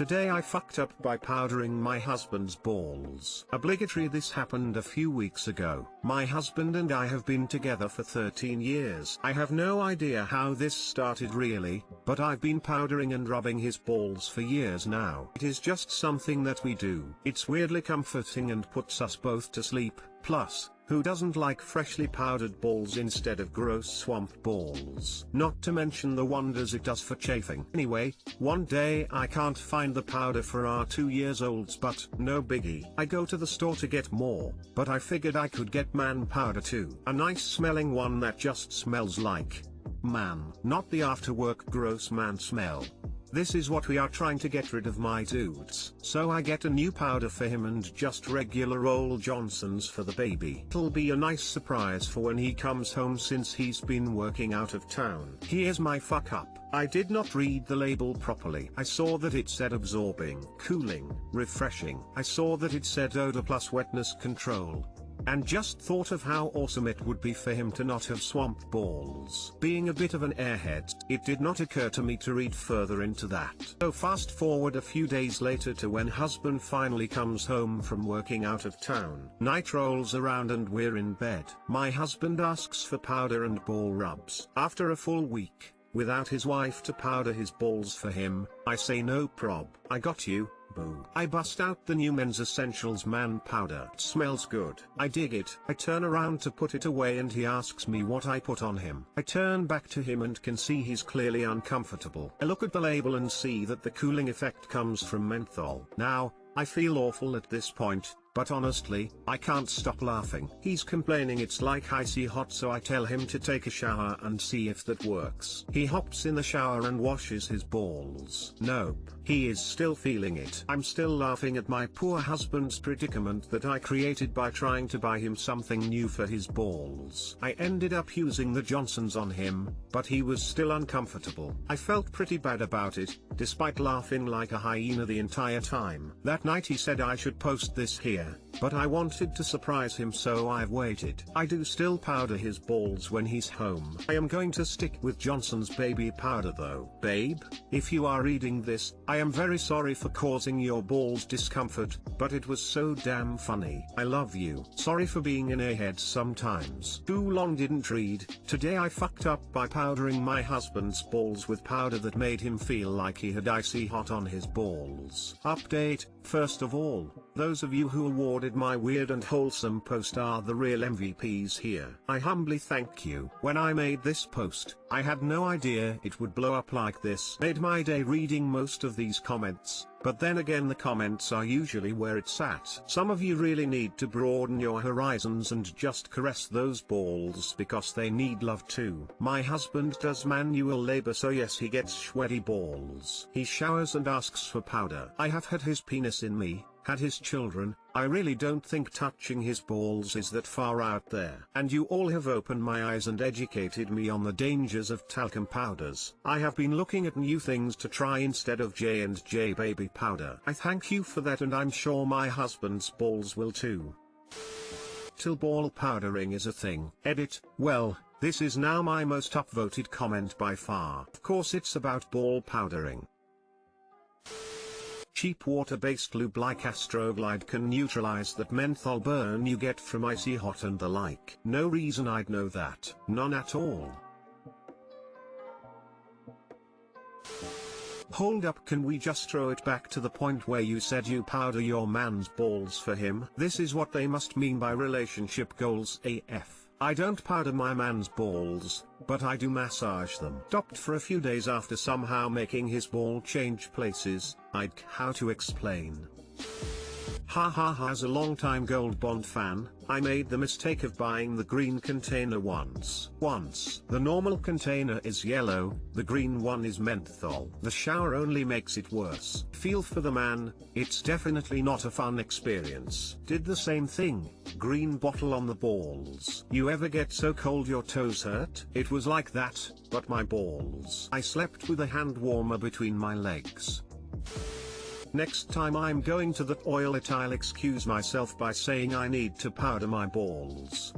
Today I fucked up by powdering my husband's balls. Obligatory. This happened a few weeks ago. My husband and I have been together for 13 years. I have no idea how this started really, but I've been powdering and rubbing his balls for years now. It is just something that we do. It's weirdly comforting and puts us both to sleep. Plus, who doesn't like freshly powdered balls instead of gross swamp balls? Not to mention the wonders it does for chafing. Anyway, one day I can't find the powder for our 2-year-olds, but no biggie. I go to the store to get more, but I figured I could get man powder too. A nice smelling one that just smells like man. Not the after work gross man smell. This is what we are trying to get rid of, my dudes. So I get a new powder for him and just regular old Johnson's for the baby. It'll be a nice surprise for when he comes home since he's been working out of town. Here's my fuck up. I did not read the label properly. I saw that it said absorbing, cooling, refreshing. I saw that it said odor plus wetness control, and just thought of how awesome it would be for him to not have swamp balls. Being a bit of an airhead, it did not occur to me to read further into that. So fast forward a few days later to when husband finally comes home from working out of town. Night rolls around and we're in bed. My husband asks for powder and ball rubs. After a full week, without his wife to powder his balls for him, I say no prob. I got you. Boo. I bust out the new Men's Essentials man powder. It smells good. I dig it. I turn around to put it away and he asks me what I put on him. I turn back to him and can see he's clearly uncomfortable. I look at the label and see that the cooling effect comes from menthol. Now, I feel awful at this point, but honestly, I can't stop laughing. He's complaining it's like icy hot, so I tell him to take a shower and see if that works. He hops in the shower and washes his balls. Nope. He is still feeling it. I'm still laughing at my poor husband's predicament that I created by trying to buy him something new for his balls. I ended up using the Johnson's on him, but he was still uncomfortable. I felt pretty bad about it, despite laughing like a hyena the entire time. That night he said I should post this here, but I wanted to surprise him, so I've waited. I do still powder his balls when he's home. I am going to stick with Johnson's baby powder though. Babe, if you are reading this, I am very sorry for causing your balls discomfort, but it was so damn funny. I love you. Sorry for being an airhead sometimes. Too long didn't read. Today I fucked up by powdering my husband's balls with powder that made him feel like he had icy hot on his balls. Update: first of all, those of you who awarded my weird and wholesome post are the real MVPs here. I humbly thank you. When I made this post, I had no idea it would blow up like this. Made my day reading most of these comments, but then again the comments are usually where it's at. Some of you really need to broaden your horizons and just caress those balls because they need love too. My husband does manual labor, so yes, he gets sweaty balls. He showers and asks for powder. I have had his penis in me, had his children. I really don't think touching his balls is that far out there. And you all have opened my eyes and educated me on the dangers of talcum powders. I have been looking at new things to try instead of J&J baby powder. I thank you for that, and I'm sure my husband's balls will too. Till ball powdering is a thing. Edit: well, this is now my most upvoted comment by far. Of course it's about ball powdering. Cheap water-based lube like Astroglide can neutralize that menthol burn you get from icy hot and the like. No reason I'd know that. None at all. Hold up, can we just throw it back to the point where you said you powder your man's balls for him? This is what they must mean by relationship goals AF. I don't powder my man's balls, but I do massage them. Stopped for a few days after somehow making his ball change places. How to explain? As a long-time Gold Bond fan, I made the mistake of buying the green container once. The normal container is yellow, the green one is menthol. The shower only makes it worse. Feel for the man, it's definitely not a fun experience. Did the same thing, green bottle on the balls. You ever get so cold your toes hurt? It was like that, but my balls. I slept with a hand warmer between my legs. Next time I'm going to the toilet, I'll excuse myself by saying I need to powder my balls.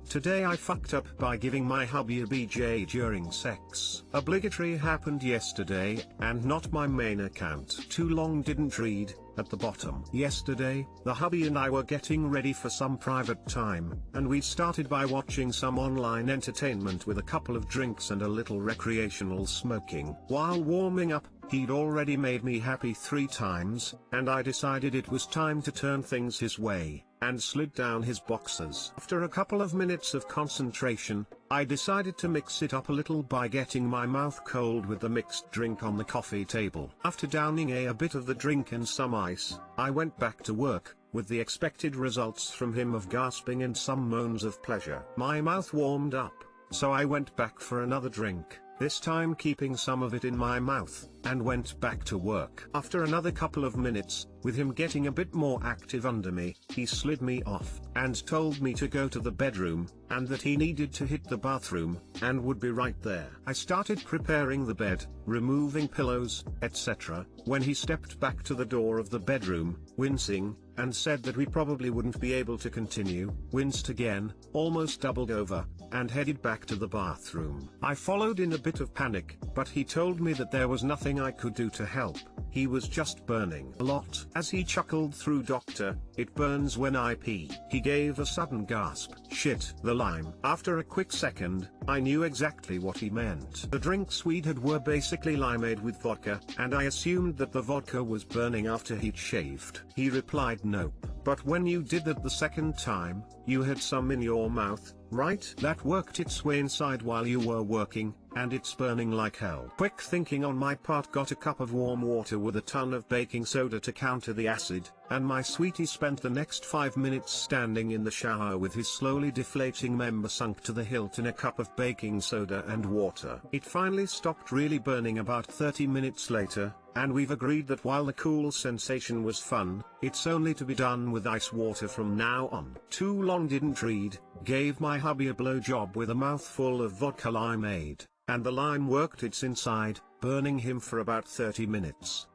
Today I fucked up by giving my hubby a BJ during sex. Obligatory happened yesterday, and not my main account. Too long didn't read, at the bottom. Yesterday, the hubby and I were getting ready for some private time, and we started by watching some online entertainment with a couple of drinks and a little recreational smoking. While warming up, he'd already made me happy 3 times, and I decided it was time to turn things his way, and slid down his boxers. After a couple of minutes of concentration, I decided to mix it up a little by getting my mouth cold with the mixed drink on the coffee table. After downing a bit of the drink and some ice, I went back to work, with the expected results from him of gasping and some moans of pleasure. My mouth warmed up, so I went back for another drink, this time keeping some of it in my mouth, and went back to work. After another couple of minutes, with him getting a bit more active under me, he slid me off, and told me to go to the bedroom, and that he needed to hit the bathroom, and would be right there. I started preparing the bed, removing pillows, etc., when he stepped back to the door of the bedroom, wincing, and said that we probably wouldn't be able to continue, winced again, almost doubled over, and headed back to the bathroom. I followed in a bit of panic, but he told me that there was nothing I could do to help, he was just burning a lot. As he chuckled through, "Doctor, it burns when I pee." He gave a sudden gasp. "Shit, the lime." After a quick second, I knew exactly what he meant. The drinks we'd had were basically limeade with vodka, and I assumed that the vodka was burning after he'd shaved. He replied, "Nope. But when you did that the second time, you had some in your mouth, right? That worked its way inside while you were working, and it's burning like hell." Quick thinking on my part, got a cup of warm water with a ton of baking soda to counter the acid, and my sweetie spent the next 5 minutes standing in the shower with his slowly deflating member sunk to the hilt in a cup of baking soda and water. It finally stopped really burning about 30 minutes later, and we've agreed that while the cool sensation was fun, it's only to be done with ice water from now on. Too long didn't read, gave my hubby a blowjob with a mouthful of vodka limeade, and the lime worked its inside, burning him for about 30 minutes.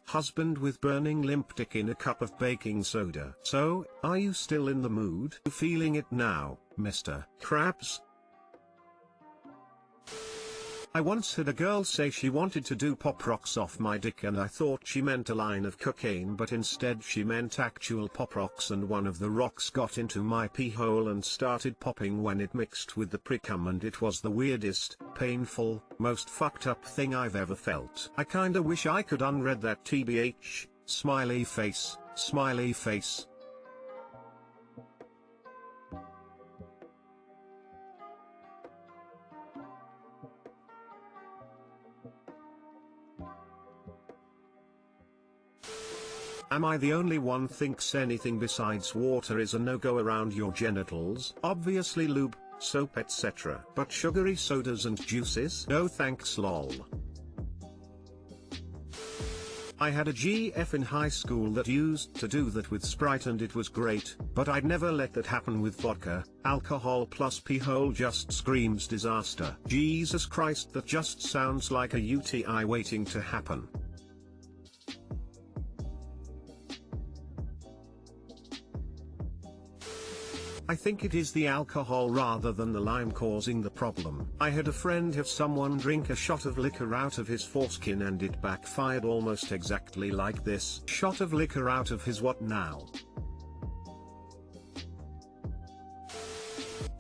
Husband with burning limp dick in a cup of baking soda. So, are you still in the mood? Feeling it now, Mr. Krabs? I once had a girl say she wanted to do pop rocks off my dick, and I thought she meant a line of cocaine, but instead she meant actual pop rocks, and one of the rocks got into my pee hole and started popping when it mixed with the pre-cum, and it was the weirdest, painful, most fucked up thing I've ever felt. I kinda wish I could unread that tbh, smiley face, smiley face. Am I the only one thinks anything besides water is a no-go around your genitals? Obviously lube, soap, etc. But sugary sodas and juices? No thanks, lol. I had a GF in high school that used to do that with Sprite, and it was great, but I'd never let that happen with vodka. Alcohol plus pee hole just screams disaster. Jesus Christ, that just sounds like a UTI waiting to happen. I think it is the alcohol rather than the lime causing the problem. I had a friend have someone drink a shot of liquor out of his foreskin, and it backfired almost exactly like this. Shot of liquor out of his what now?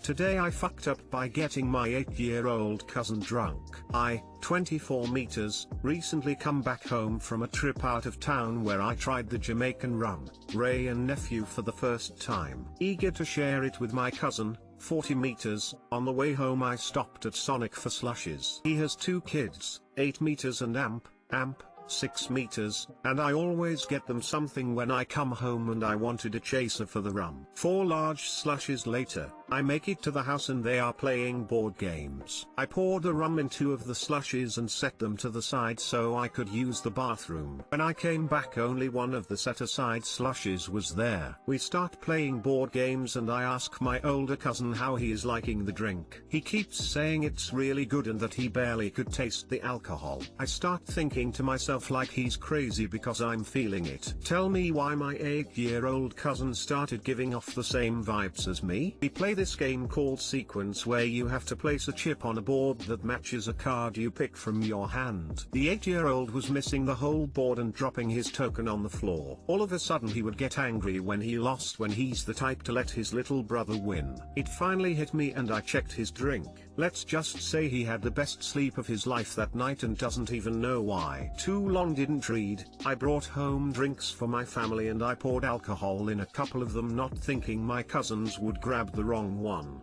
Today I fucked up by getting my 8-year-old cousin drunk. I, 24 meters, recently come back home from a trip out of town where I tried the Jamaican rum, Ray and nephew, for the first time. Eager to share it with my cousin, 40 meters, on the way home I stopped at Sonic for slushes. He has 2 kids, 8 meters and amp, 6 meters, and I always get them something when I come home, and I wanted a chaser for the rum. 4 large slushes later, I make it to the house and they are playing board games. I poured the rum in 2 of the slushes and set them to the side so I could use the bathroom. When I came back, only one of the set aside slushes was there. We start playing board games and I ask my older cousin how he is liking the drink. He keeps saying it's really good and that he barely could taste the alcohol. I start thinking to myself like he's crazy because I'm feeling it. Tell me why my 8-year-old cousin started giving off the same vibes as me. We play the this game called Sequence where you have to place a chip on a board that matches a card you pick from your hand. The 8-year-old was missing the whole board and dropping his token on the floor. All of a sudden he would get angry when he lost, when he's the type to let his little brother win. It finally hit me and I checked his drink. Let's just say he had the best sleep of his life that night and doesn't even know why. Too long didn't read. I brought home drinks for my family and I poured alcohol in a couple of them, not thinking my cousins would grab the wrong one.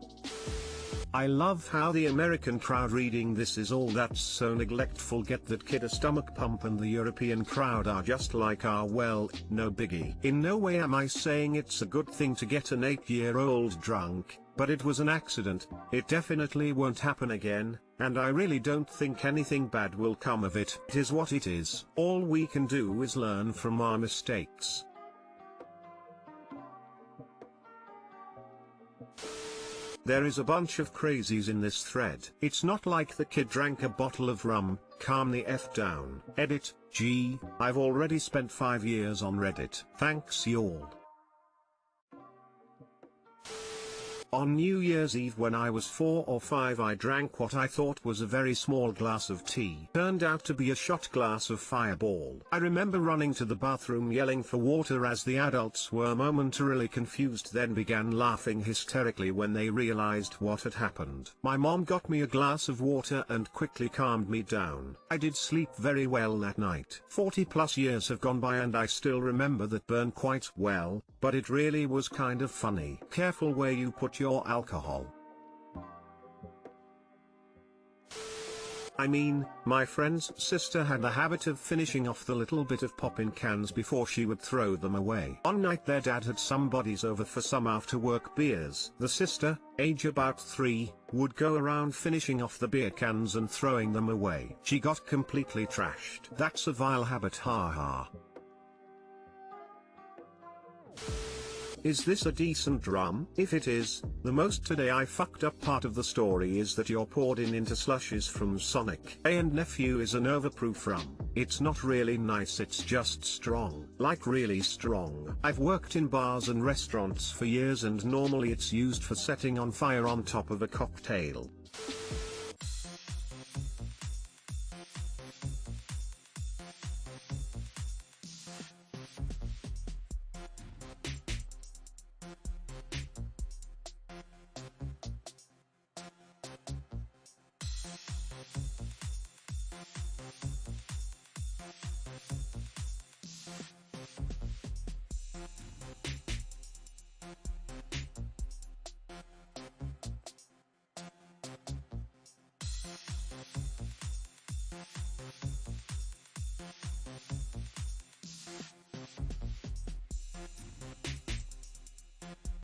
I love how the American crowd reading this is all that's so neglectful, get that kid a stomach pump, and the European crowd are just like, well, no biggie. In no way am I saying it's a good thing to get an 8-year-old drunk, but it was an accident, it definitely won't happen again, and I really don't think anything bad will come of it. It is what it is. All we can do is learn from our mistakes. There is a bunch of crazies in this thread. It's not like the kid drank a bottle of rum. Calm the F down. Edit, G, I've already spent 5 years on Reddit. Thanks y'all. On New Year's Eve when I was 4 or 5, I drank what I thought was a very small glass of tea. Turned out to be a shot glass of Fireball. I remember running to the bathroom yelling for water as the adults were momentarily confused, then began laughing hysterically when they realized what had happened. My mom got me a glass of water and quickly calmed me down. I did sleep very well that night. 40+ years have gone by and I still remember that burn quite well, but it really was kind of funny. Careful where you put your alcohol. I mean, my friend's sister had the habit of finishing off the little bit of pop in cans before she would throw them away. One night their dad had some buddies over for some after work beers. The sister, age about 3, would go around finishing off the beer cans and throwing them away. She got completely trashed. That's a vile habit, haha. Is this a decent rum? If it is, the most today I fucked up part of the story is that you're poured into slushes from Sonic. And Nephew is an overproof rum. It's not really nice, it's just strong. Like really strong. I've worked in bars and restaurants for years and normally it's used for setting on fire on top of a cocktail.